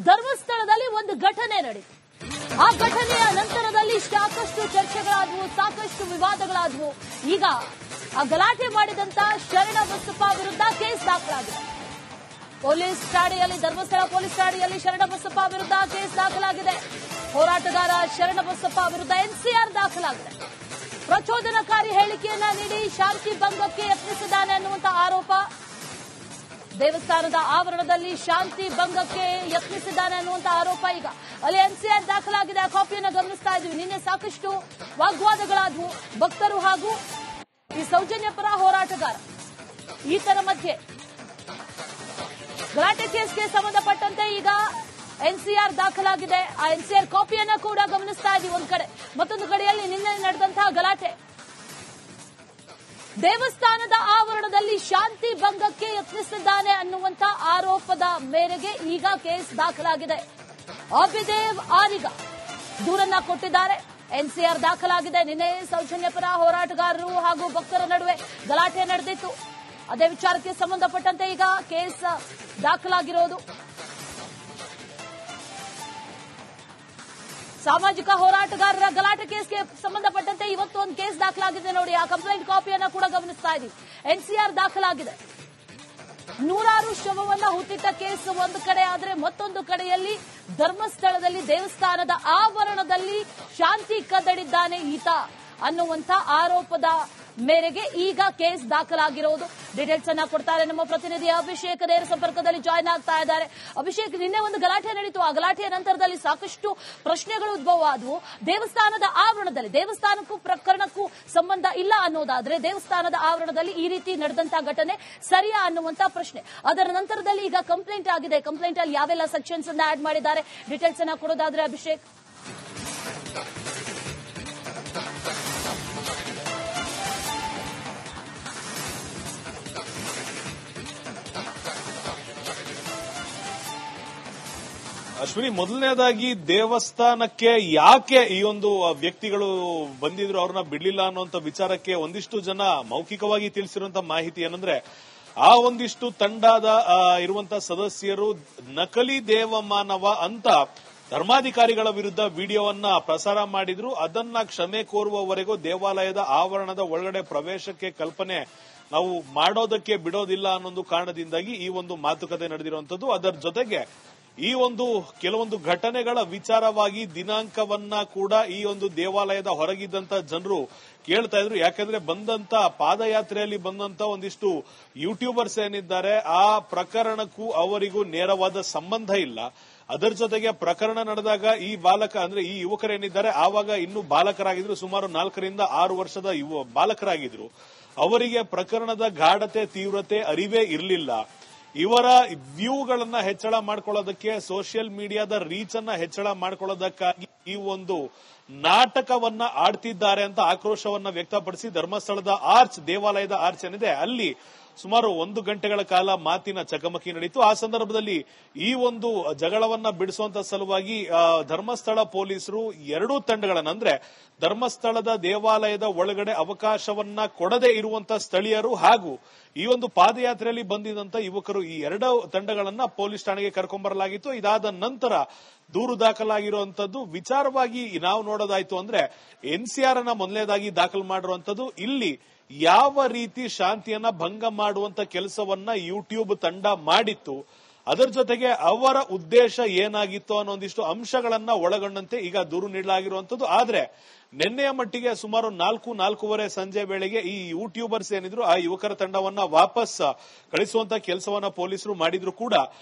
ಧರ್ಮಸ್ಥಳದಲ್ಲಿ ಒಂದು ಘಟನೆ ನಡೆಯಿತು. ಆ ಘಟನೆಯ ನಂತರದಲ್ಲಿ ಸಾಕಷ್ಟು ಚರ್ಚೆಗಳಾದವು, ಸಾಕಷ್ಟು ವಿವಾದಗಳಾದವು. ಈಗ ಆ ಗಲಾಟೆ ಮಾಡಿದಂತ ಶರಣಬಸಪ್ಪ ವಿರುದ್ಧ ಕೇಸ್ ದಾಖಲಾಗಿದೆ. ಪೊಲೀಸ್ ಠಾಣೆಯಲ್ಲಿ, ಧರ್ಮಸ್ಥಳ ಪೊಲೀಸ್ ಠಾಣೆಯಲ್ಲಿ ಶರಣಬಸಪ್ಪ ವಿರುದ್ಧ ಕೇಸ್ ದಾಖಲಾಗಿದೆ. ಹೋರಾಟಗಾರ ಶರಣಬಸಪ್ಪ ವಿರುದ್ಧ ಎನ್ಸಿಆರ್ ದಾಖಲಾಗಿದೆ. ಪ್ರಚೋದನಕಾರಿ ಹೇಳಿಕೆಯನ್ನ ನೀಡಿ ಶಾಂತಿ ಭಂಗಕ್ಕೆ ಯತ್ನಿಸಿದ್ದಾನೆ ಅನ್ನುವಂತ ಆರೋಪ. ದೇವಸ್ಥಾನದ ಆವರಣದಲ್ಲಿ ಶಾಂತಿ ಭಂಗಕ್ಕೆ ಯತ್ನಿಸಿದ್ದಾನೆ ಅನ್ನುವಂತ ಆರೋಪ. ಈಗ ಅಲ್ಲಿ ಎನ್ಸಿಆರ್ ದಾಖಲಾಗಿದೆ. ಆ ಕಾಪಿಯನ್ನು ಗಮನಿಸ್ತಾ ಇದ್ವಿ. ನಿನ್ನೆ ಸಾಕಷ್ಟು ವಾಗ್ವಾದಗಳಾದವು ಭಕ್ತರು ಹಾಗೂ ಈ ಸೌಜನ್ಯ ಪರ ಹೋರಾಟಗಾರ ಈತರ ಮಧ್ಯೆ. ಗಲಾಟೆ ಕೇಸ್ಗೆ ಸಂಬಂಧಪಟ್ಟಂತೆ ಈಗ ಎನ್ಸಿಆರ್ ದಾಖಲಾಗಿದೆ. ಆ ಎನ್ಸಿಆರ್ ಕಾಪಿಯನ್ನ ಕೂಡ ಗಮನಿಸ್ತಾ ಇದ್ದೀವಿ ಒಂದ್ ಕಡೆ. ಮತ್ತೊಂದು ಕಡೆಯಲ್ಲಿ ನಿನ್ನೆ ನಡೆದಂತಹ ಗಲಾಟೆ, ದೇವಸ್ಥಾನದ ಆವರಣದಲ್ಲಿ ಶಾಂತಿ ಭಂಗಕ್ಕೆ ಯತ್ನಿಸಿದ್ದಾನೆ ಅನ್ನುವಂತ ಆರೋಪದ ಮೇರೆಗೆ ಈಗ ಕೇಸ್ ದಾಖಲಾಗಿದೆ. ಅಭಿದೇವ್ ಆರಿಗ ದೂರನ್ನ ಕೊಟ್ಟಿದ್ದಾರೆ. ಎನ್ಸಿಆರ್ ದಾಖಲಾಗಿದೆ. ನಿನ್ನೆ ಸೌಜನ್ಯ ಪರ ಹೋರಾಟಗಾರರು ಹಾಗೂ ಭಕ್ತರ ನಡುವೆ ಗಲಾಟೆ ನಡೆದಿತ್ತು. ಅದೇ ವಿಚಾರಕ್ಕೆ ಸಂಬಂಧಪಟ್ಟಂತೆ ಈಗ ಕೇಸ್ ದಾಖಲಾಗಿರೋದು. ಸಾಮಾಜಿಕ ಹೋರಾಟಗಾರರ ಗಲಾಟೆ ಕೇಸ್ಗೆ ಸಂಬಂಧಪಟ್ಟಂತೆ ಇವತ್ತು ಒಂದು ಕೇಸ್ ದಾಖಲಾಗಿದೆ ನೋಡಿ. ಆ ಕಂಪ್ಲೇಂಟ್ ಕಾಪಿಯನ್ನ ಕೂಡ ಗಮನಿಸ್ತಾ ಇದ್ದೀವಿ. ಎನ್ಸಿಆರ್ ದಾಖಲಾಗಿದೆ. ನೂರಾರು ಶವವನ್ನ ಹುಟ್ಟಿಟ್ಟ ಕೇಸ್ ಒಂದು ಕಡೆ ಆದರೆ, ಮತ್ತೊಂದು ಕಡೆಯಲ್ಲಿ ಧರ್ಮಸ್ಥಳದಲ್ಲಿ ದೇವಸ್ಥಾನದ ಆವರಣದಲ್ಲಿ ಶಾಂತಿ ಕದಡಿದ್ದಾನೆ ಈತ ಅನ್ನುವಂತ ಆರೋಪದ ಮೇರೆಗೆ ಈಗ ಕೇಸ್ ದಾಖಲಾಗಿರೋದು. ಡೀಟೇಲ್ಸ್ ಅನ್ನ ಕೊಡ್ತಾರೆ ನಮ್ಮ ಪ್ರತಿನಿಧಿ ಅಭಿಷೇಕ್. ನೇರ ಸಂಪರ್ಕದಲ್ಲಿ ಜಾಯ್ನ್ ಆಗ್ತಾ ಇದ್ದಾರೆ. ಅಭಿಷೇಕ್, ನಿನ್ನೆ ಒಂದು ಗಲಾಟೆ ನಡೀತು. ಆ ಗಲಾಟೆಯ ನಂತರದಲ್ಲಿ ಸಾಕಷ್ಟು ಪ್ರಶ್ನೆಗಳು ಉದ್ಭವ ಆದವು. ದೇವಸ್ಥಾನದ ಆವರಣದಲ್ಲಿ, ದೇವಸ್ಥಾನಕ್ಕೂ ಪ್ರಕರಣಕ್ಕೂ ಸಂಬಂಧ ಇಲ್ಲ ಅನ್ನೋದಾದ್ರೆ, ದೇವಸ್ಥಾನದ ಆವರಣದಲ್ಲಿ ಈ ರೀತಿ ನಡೆದಂತಹ ಘಟನೆ ಸರಿಯಾ ಅನ್ನುವಂತ ಪ್ರಶ್ನೆ. ಅದರ ನಂತರದಲ್ಲಿ ಈಗ ಕಂಪ್ಲೇಂಟ್ ಆಗಿದೆ. ಕಂಪ್ಲೇಂಟ್ ಅಲ್ಲಿ ಯಾವೆಲ್ಲ ಸೆಕ್ಷನ್ಸ್ ಅನ್ನ ಆಡ್ ಮಾಡಿದ್ದಾರೆ, ಡೀಟೇಲ್ಸ್ ಅನ್ನ ಕೊಡೋದಾದ್ರೆ ಅಭಿಷೇಕ್. ಅಶ್ವಿನಿ, ಮೊದಲನೇದಾಗಿ ದೇವಸ್ಥಾನಕ್ಕೆ ಯಾಕೆ ಈ ಒಂದು ವ್ಯಕ್ತಿಗಳು ಬಂದಿದ್ರು, ಅವ್ರನ್ನ ಬಿಡ್ಲಿಲ್ಲ ಅನ್ನುವಂತ ವಿಚಾರಕ್ಕೆ ಒಂದಿಷ್ಟು ಜನ ಮೌಖಿಕವಾಗಿ ತಿಳಿಸಿರುವಂತ ಮಾಹಿತಿ ಏನಂದ್ರೆ, ಆ ಒಂದಿಷ್ಟು ತಂಡದ ಇರುವಂತಹ ಸದಸ್ಯರು ನಕಲಿ ದೇವಮಾನವ ಅಂತ ಧರ್ಮಾಧಿಕಾರಿಗಳ ವಿರುದ್ಧ ವಿಡಿಯೋವನ್ನ ಪ್ರಸಾರ ಮಾಡಿದ್ರು. ಅದನ್ನ ಕ್ಷಮೆ ಕೋರುವವರೆಗೂ ದೇವಾಲಯದ ಆವರಣದ ಒಳಗಡೆ ಪ್ರವೇಶಕ್ಕೆ ಕಲ್ಪನೆ ನಾವು ಮಾಡೋದಕ್ಕೆ ಬಿಡೋದಿಲ್ಲ ಅನ್ನೊಂದು ಕಾರಣದಿಂದಾಗಿ ಈ ಒಂದು ಮಾತುಕತೆ ನಡೆದಿರುವಂತದ್ದು. ಅದರ ಜೊತೆಗೆ ಈ ಒಂದು ಕೆಲವೊಂದು ಘಟನೆಗಳ ವಿಚಾರವಾಗಿ ದಿನಾಂಕವನ್ನ ಕೂಡ ಈ ಒಂದು ದೇವಾಲಯದ ಹೊರಗಿದ್ದಂತ ಜನರು ಕೇಳ್ತಾ ಇದ್ರು. ಯಾಕಂದ್ರೆ ಬಂದಂತ ಪಾದಯಾತ್ರೆಯಲ್ಲಿ ಬಂದಂತ ಒಂದಿಷ್ಟು ಯೂಟ್ಯೂಬರ್ಸ್ ಏನಿದ್ದಾರೆ, ಆ ಪ್ರಕರಣಕ್ಕೂ ಅವರಿಗೂ ನೇರವಾದ ಸಂಬಂಧ ಇಲ್ಲ. ಅದರ ಜೊತೆಗೆ ಪ್ರಕರಣ ನಡೆದಾಗ ಈ ಬಾಲಕ ಅಂದ್ರೆ ಈ ಯುವಕರೇನಿದ್ದಾರೆ ಆವಾಗ ಇನ್ನೂ ಬಾಲಕರಾಗಿದ್ರು. ಸುಮಾರು 4 ರಿಂದ 6 ವರ್ಷದ ಬಾಲಕರಾಗಿದ್ರು. ಅವರಿಗೆ ಪ್ರಕರಣದ ಗಾಢತೆ ತೀವ್ರತೆ ಅರಿವೇ ಇರಲಿಲ್ಲ. ಇವರ ವ್ಯೂಗಳನ್ನ ಹೆಚ್ಚಳ ಮಾಡ್ಕೊಳ್ಳೋದಕ್ಕೆ, ಸೋಷಿಯಲ್ ಮೀಡಿಯಾದ ರೀಚ್ ಅನ್ನ ಹೆಚ್ಚಳ ಮಾಡ್ಕೊಳ್ಳೋದಕ್ಕಾಗಿ ಈ ಒಂದು ನಾಟಕವನ್ನ ಆಡ್ತಿದ್ದಾರೆ ಅಂತ ಆಕ್ರೋಶವನ್ನ ವ್ಯಕ್ತಪಡಿಸಿ ಧರ್ಮಸ್ಥಳದ ಆರ್ಚ್, ದೇವಾಲಯದ ಆರ್ಚ್ ಏನಿದೆ ಅಲ್ಲಿ ಸುಮಾರು 1 ಗಂಟೆಗಳ ಕಾಲ ಮಾತಿನ ಚಕಮಕಿ ನಡೆಯಿತು. ಆ ಸಂದರ್ಭದಲ್ಲಿ ಈ ಒಂದು ಜಗಳವನ್ನ ಬಿಡಿಸುವಂತ ಸಲುವಾಗಿ ಧರ್ಮಸ್ಥಳ ಪೊಲೀಸರು ಎರಡೂ ತಂಡಗಳನ್ನ, ಅಂದ್ರೆ ಧರ್ಮಸ್ಥಳದ ದೇವಾಲಯದ ಒಳಗಡೆ ಅವಕಾಶವನ್ನ ಕೊಡದೇ ಇರುವಂತ ಸ್ಥಳೀಯರು ಹಾಗೂ ಈ ಒಂದು ಪಾದಯಾತ್ರೆಯಲ್ಲಿ ಬಂದಿದ್ದಂತ ಯುವಕರು, ಈ ಎರಡು ತಂಡಗಳನ್ನ ಪೊಲೀಸ್ ಠಾಣೆಗೆ ಕರ್ಕೊಂಡ್ಬರಲಾಗಿತ್ತು. ಇದಾದ ನಂತರ ದೂರು ದಾಖಲಾಗಿರುವಂತದ್ದು ವಿಚಾರವಾಗಿ ನಾವು ನೋಡೋದಾಯ್ತು ಅಂದ್ರೆ ಎನ್ಸಿಆರ್ ಅನ್ನ ಮೊದಲನೇದಾಗಿ ದಾಖಲು ಮಾಡಿರುವಂತದ್ದು. ಇಲ್ಲಿ ಯಾವ ರೀತಿ ಶಾಂತಿಯನ್ನ ಭಂಗ ಮಾಡುವಂತ ಕೆಲಸವನ್ನ ಯೂಟ್ಯೂಬ್ ತಂಡ ಮಾಡಿತ್ತು, ಅದರ ಜೊತೆಗೆ ಅವರ ಉದ್ದೇಶ ಏನಾಗಿತ್ತು ಅನ್ನೋ ಒಂದಿಷ್ಟು ಅಂಶಗಳನ್ನ ಒಳಗೊಂಡಂತೆ ಈಗ ದೂರು ನೀಡಲಾಗಿರುವಂತದ್ದು. ಆದ್ರೆ ನಿನ್ನೆಯ ಮಟ್ಟಿಗೆ ಸುಮಾರು 4-4:30 ಸಂಜೆ ವೇಳೆಗೆ ಈ ಯೂಟ್ಯೂಬರ್ಸ್ ಏನಿದ್ರು ಆ ಯುವಕರ ತಂಡವನ್ನ ವಾಪಸ್ ಕಳಿಸುವಂತ ಕೆಲಸವನ್ನ ಪೊಲೀಸರು ಮಾಡಿದ್ರು ಕೂಡ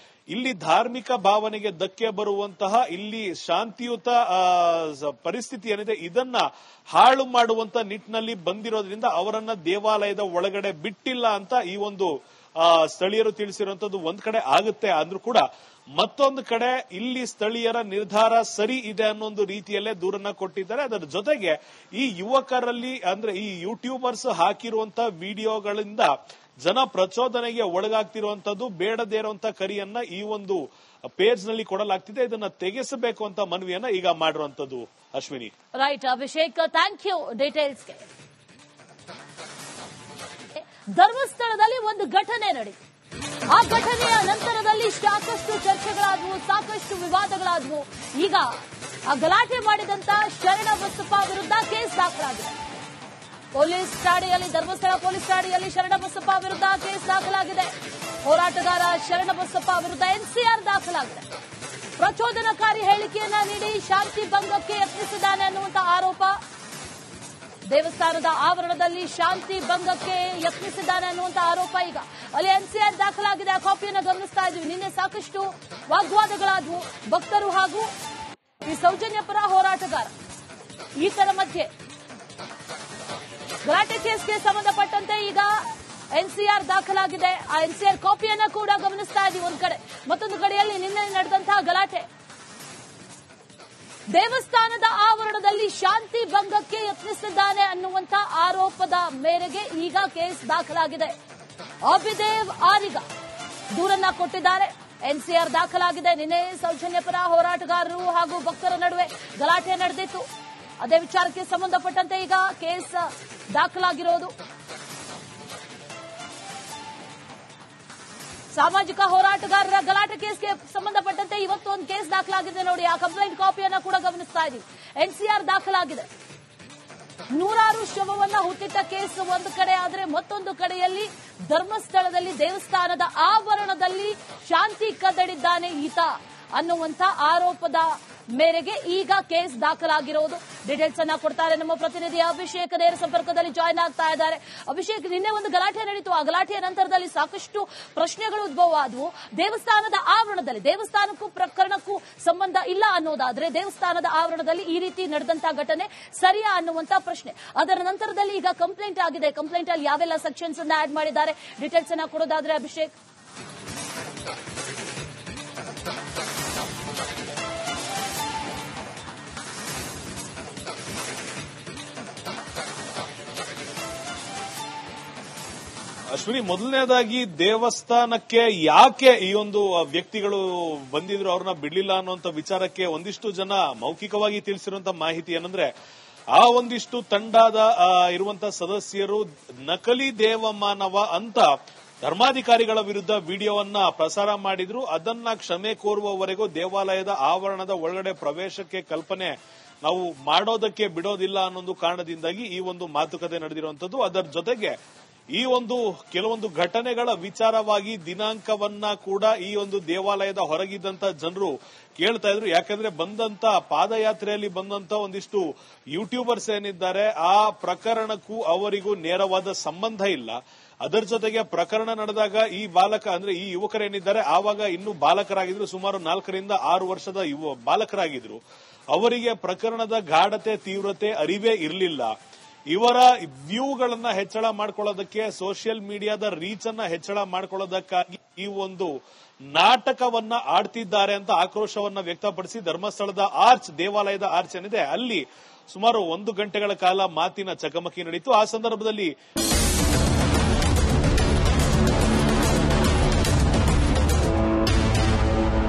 ಇಲ್ಲಿ ಧಾರ್ಮಿಕ ಭಾವನೆಗೆ ಧಕ್ಕೆ ಬರುವಂತಹ, ಇಲ್ಲಿ ಶಾಂತಿಯುತ ಪರಿಸ್ಥಿತಿ ಏನಿದೆ ಇದನ್ನ ಹಾಳು ಮಾಡುವಂತ ನಿಟ್ಟಿನಲ್ಲಿ ಬಂದಿರೋದ್ರಿಂದ ಅವರನ್ನ ದೇವಾಲಯದ ಒಳಗಡೆ ಬಿಟ್ಟಿಲ್ಲ ಅಂತ ಈ ಒಂದು ಸ್ಥಳೀಯರು ತಿಳಿಸಿರುವಂತದ್ದು ಒಂದ್ ಕಡೆ ಆಗುತ್ತೆ. ಅಂದ್ರೂ ಕೂಡ ಮತ್ತೊಂದು ಕಡೆ ಇಲ್ಲಿ ಸ್ಥಳೀಯರ ನಿರ್ಧಾರ ಸರಿ ಇದೆ ಅನ್ನೋ ಒಂದು ರೀತಿಯಲ್ಲೇ ದೂರನ್ನ ಕೊಟ್ಟಿದ್ದಾರೆ. ಅದರ ಜೊತೆಗೆ ಈ ಯುವಕರಲ್ಲಿ ಅಂದ್ರೆ ಈ ಯೂಟ್ಯೂಬರ್ಸ್ ಹಾಕಿರುವಂತ ವಿಡಿಯೋಗಳಿಂದ ಜನ ಪ್ರಚೋದನೆಗೆ ಒಳಗಾಗ್ತಿರುವಂತದ್ದು, ಬೇಡದೇ ಇರುವಂತ ಕರಿಯನ್ನ ಈ ಒಂದು ಪೇಜ್ ನಲ್ಲಿ ಕೊಡಲಾಗ್ತಿದೆ. ಇದನ್ನ ತೆಗೆಸಬೇಕು ಅಂತ ಮನವಿಯನ್ನ ಈಗ ಮಾಡಿರುವಂತದ್ದು. Ashwini. Right Abhishek, thank you ಡೀಟೇಲ್ಸ್ಗೆ. ಧರ್ಮಸ್ಥಳದಲ್ಲಿ ಒಂದು ಘಟನೆ ನಡೆಯಿತು. ಆ ಘಟನೆಯ ನಂತರದಲ್ಲಿ ಸಾಕಷ್ಟು ಚರ್ಚೆಗಳಾದವು, ಸಾಕಷ್ಟು ವಿವಾದಗಳಾದವು. ಈಗ ಆ ಗಲಾಟೆ ಮಾಡಿದಂತ ಶರಣ ಬಸಪ್ಪ ವಿರುದ್ಧ ಕೇಸ್ ದಾಖಲಾಗಿದೆ. ಪೊಲೀಸ್ ಠಾಣೆಯಲ್ಲಿ, ಧರ್ಮಸ್ಥಳ ಪೊಲೀಸ್ ಠಾಣೆಯಲ್ಲಿ ಶರಣ ಬಸಪ್ಪ ವಿರುದ್ಧ ಕೇಸ್ ದಾಖಲಾಗಿದೆ. ಹೋರಾಟಗಾರ ಶರಣ ಬಸಪ್ಪ ವಿರುದ್ಧ ಎನ್ಸಿಆರ್ ದಾಖಲಾಗಿದೆ. ಪ್ರಚೋದನಕಾರಿ ಹೇಳಿಕೆಯನ್ನ ನೀಡಿ ಶಾಂತಿ ಭಂಗಕ್ಕೆ ಯತ್ನಿಸಿದ್ದಾನೆ ಅನ್ನುವಂಥ ಆರೋಪ. ದೇವಸ್ಥಾನದ ಆವರಣದಲ್ಲಿ ಶಾಂತಿ ಭಂಗಕ್ಕೆ ಯತ್ನಿಸಿದ್ದಾನೆ ಅನ್ನುವಂಥ ಆರೋಪ. ಈಗ ಅಲ್ಲಿ ಎನ್ಸಿಆರ್ ದಾಖಲಾಗಿದೆ. ಆ ಕಾಪಿಯನ್ನು ಗಮನಿಸ್ತಾ ಇದ್ದೀವಿ. ನಿನ್ನೆ ಸಾಕಷ್ಟು ವಾಗ್ವಾದಗಳಾದವು ಭಕ್ತರು ಹಾಗೂ ಈ ಸೌಜನ್ಯ ಪರ ಹೋರಾಟಗಾರ ಈತರ ಮಧ್ಯೆ. ಗಲಾಟೆ ಕೇಸ್ಗೆ ಸಂಬಂಧಪಟ್ಟಂತೆ ಈಗ ಎನ್ಸಿಆರ್ ದಾಖಲಾಗಿದೆ. ಆ ಎನ್ಸಿಆರ್ ಕಾಪಿಯನ್ನ ಕೂಡ ಗಮನಿಸ್ತಾ ಇದ್ದೀವಿ. ಒಂದು ಕಡೆ, ಮತ್ತೊಂದು ಕಡೆಯಲ್ಲಿ ನಿನ್ನೆ ನಡೆದಂತಹ ಗಲಾಟೆ, ದೇವಸ್ಥಾನದ ಆವರಣದಲ್ಲಿ ಶಾಂತಿ ಭಂಗಕ್ಕೆ ಯತ್ನಿಸಿದ್ದಾನೆ ಅನ್ನುವಂಥ ಆರೋಪದ ಮೇರೆಗೆ ಈಗ ಕೇಸ್ ದಾಖಲಾಗಿದೆ. ಅಭಿದೇವ್ ಆರಿಗ ದೂರನ್ನ ಕೊಟ್ಟಿದ್ದಾರೆ. ಎನ್ಸಿಆರ್ ದಾಖಲಾಗಿದೆ. ನಿನ್ನೆ ಸೌಜನ್ಯ ಪರ ಹೋರಾಟಗಾರರು ಹಾಗೂ ಭಕ್ತರ ನಡುವೆ ಗಲಾಟೆ ನಡೆದಿತ್ತು. ಅದೇ ವಿಚಾರಕ್ಕೆ ಸಂಬಂಧಪಟ್ಟಂತೆ ಈಗ ಕೇಸ್ ದಾಖಲಾಗಿರೋದು. ಸಾಮಾಜಿಕ ಹೋರಾಟಗಾರರ ಗಲಾಟೆ ಕೇಸ್ಗೆ ಸಂಬಂಧಪಟ್ಟಂತೆ ಇವತ್ತು ಒಂದು ಕೇಸ್ ದಾಖಲಾಗಿದೆ ನೋಡಿ. ಆ ಕಂಪ್ಲೇಂಟ್ ಕಾಪಿಯನ್ನ ಕೂಡ ಗಮನಿಸ್ತಾ ಇದ್ದೀವಿ. ಎನ್ಸಿಆರ್ ದಾಖಲಾಗಿದೆ. ನೂರಾರು ಶವವನ್ನ ಹುಟ್ಟಿಟ್ಟ ಕೇಸ್ ಒಂದು ಕಡೆ ಆದರೆ, ಮತ್ತೊಂದು ಕಡೆಯಲ್ಲಿ ಧರ್ಮಸ್ಥಳದಲ್ಲಿ ದೇವಸ್ಥಾನದ ಆವರಣದಲ್ಲಿ ಶಾಂತಿ ಕದಡಿದ್ದಾನೆ ಈತ ಅನ್ನುವಂಥ ಆರೋಪದ ಮೇರೆಗೆ ಈಗ ಕೇಸ್ ದಾಖಲಾಗಿರೋದು. ಡೀಟೇಲ್ಸ್ ಅನ್ನ ಕೊಡ್ತಾರೆ ನಮ್ಮ ಪ್ರತಿನಿಧಿ ಅಭಿಷೇಕ್. ನೇರ ಸಂಪರ್ಕದಲ್ಲಿ ಜಾಯ್ನ್ ಆಗ್ತಾ ಇದ್ದಾರೆ. ಅಭಿಷೇಕ್, ನಿನ್ನೆ ಒಂದು ಗಲಾಟೆ ನಡೀತು. ಆ ಗಲಾಟೆಯ ನಂತರದಲ್ಲಿ ಸಾಕಷ್ಟು ಪ್ರಶ್ನೆಗಳು ಉದ್ಭವ ಆದವು. ದೇವಸ್ಥಾನದ ಆವರಣದಲ್ಲಿ, ದೇವಸ್ಥಾನಕ್ಕೂ ಪ್ರಕರಣಕ್ಕೂ ಸಂಬಂಧ ಇಲ್ಲ ಅನ್ನೋದಾದ್ರೆ, ದೇವಸ್ಥಾನದ ಆವರಣದಲ್ಲಿ ಈ ರೀತಿ ನಡೆದಂತಹ ಘಟನೆ ಸರಿಯಾ ಅನ್ನುವಂತ ಪ್ರಶ್ನೆ. ಅದರ ನಂತರದಲ್ಲಿ ಈಗ ಕಂಪ್ಲೇಂಟ್ ಆಗಿದೆ. ಕಂಪ್ಲೇಂಟ್ ಅಲ್ಲಿ ಯಾವೆಲ್ಲ ಸೆಕ್ಷನ್ಸ್ ಅನ್ನ ಆಡ್ ಮಾಡಿದ್ದಾರೆ, ಡೀಟೇಲ್ಸ್ ಅನ್ನ ಕೊಡೋದಾದ್ರೆ ಅಭಿಷೇಕ್. ಅಶ್ವಿನಿ, ಮೊದಲನೇದಾಗಿ ದೇವಸ್ಥಾನಕ್ಕೆ ಯಾಕೆ ಈ ಒಂದು ವ್ಯಕ್ತಿಗಳು ಬಂದಿದ್ರು, ಅವ್ರನ್ನ ಬಿಡ್ಲಿಲ್ಲ ಅನ್ನುವಂತ ವಿಚಾರಕ್ಕೆ ಒಂದಿಷ್ಟು ಜನ ಮೌಖಿಕವಾಗಿ ತಿಳಿಸಿರುವಂತ ಮಾಹಿತಿ ಏನಂದ್ರೆ, ಆ ಒಂದಿಷ್ಟು ತಂಡದ ಇರುವಂತ ಸದಸ್ಯರು ನಕಲಿ ದೇವಮಾನವ ಅಂತ ಧರ್ಮಾಧಿಕಾರಿಗಳ ವಿರುದ್ಧ ವಿಡಿಯೋವನ್ನ ಪ್ರಸಾರ ಮಾಡಿದ್ರು. ಅದನ್ನ ಕ್ಷಮೆ ಕೋರುವವರೆಗೂ ದೇವಾಲಯದ ಆವರಣದ ಒಳಗಡೆ ಪ್ರವೇಶಕ್ಕೆ ಕಲ್ಪನೆ ನಾವು ಮಾಡೋದಕ್ಕೆ ಬಿಡೋದಿಲ್ಲ ಅನ್ನೊಂದು ಕಾರಣದಿಂದಾಗಿ ಈ ಒಂದು ಮಾತುಕತೆ ನಡೆದಿರುವಂತದ್ದು. ಅದರ ಜೊತೆಗೆ ಈ ಒಂದು ಕೆಲವೊಂದು ಘಟನೆಗಳ ವಿಚಾರವಾಗಿ ದಿನಾಂಕವನ್ನ ಕೂಡ ಈ ಒಂದು ದೇವಾಲಯದ ಹೊರಗಿದ್ದಂತ ಜನರು ಕೇಳ್ತಾ ಇದ್ರು. ಯಾಕಂದ್ರೆ ಬಂದಂತ ಪಾದಯಾತ್ರೆಯಲ್ಲಿ ಬಂದಂತ ಒಂದಿಷ್ಟು ಯೂಟ್ಯೂಬರ್ಸ್ ಏನಿದ್ದಾರೆ, ಆ ಪ್ರಕರಣಕ್ಕೂ ಅವರಿಗೂ ನೇರವಾದ ಸಂಬಂಧ ಇಲ್ಲ. ಅದರ ಜೊತೆಗೆ ಪ್ರಕರಣ ನಡೆದಾಗ ಈ ಬಾಲಕ ಅಂದ್ರೆ ಈ ಯುವಕರೇನಿದ್ದಾರೆ ಆವಾಗ ಇನ್ನೂ ಬಾಲಕರಾಗಿದ್ರು, ಸುಮಾರು 4 ರಿಂದ 6 ವರ್ಷದ ಬಾಲಕರಾಗಿದ್ರು. ಅವರಿಗೆ ಪ್ರಕರಣದ ಗಾಢತೆ ತೀವ್ರತೆ ಅರಿವೇ ಇರಲಿಲ್ಲ. ಇವರ ವ್ಯೂಗಳನ್ನ ಹೆಚ್ಚಳ ಮಾಡ್ಕೊಳ್ಳೋದಕ್ಕೆ, ಸೋಷಿಯಲ್ ಮೀಡಿಯಾದ ರೀಚ್ ಅನ್ನ ಹೆಚ್ಚಳ ಮಾಡ್ಕೊಳ್ಳೋದಕ್ಕಾಗಿ ಈ ಒಂದು ನಾಟಕವನ್ನ ಆಡ್ತಿದ್ದಾರೆ ಅಂತ ಆಕ್ರೋಶವನ್ನ ವ್ಯಕ್ತಪಡಿಸಿ ಧರ್ಮಸ್ಥಳದ ಆರ್ಚ್, ದೇವಾಲಯದ ಆರ್ಚ್ ಏನಿದೆ ಅಲ್ಲಿ ಸುಮಾರು 1 ಗಂಟೆಗಳ ಕಾಲ ಮಾತಿನ ಚಕಮಕಿ ನಡೀತು. ಆ ಸಂದರ್ಭದಲ್ಲಿ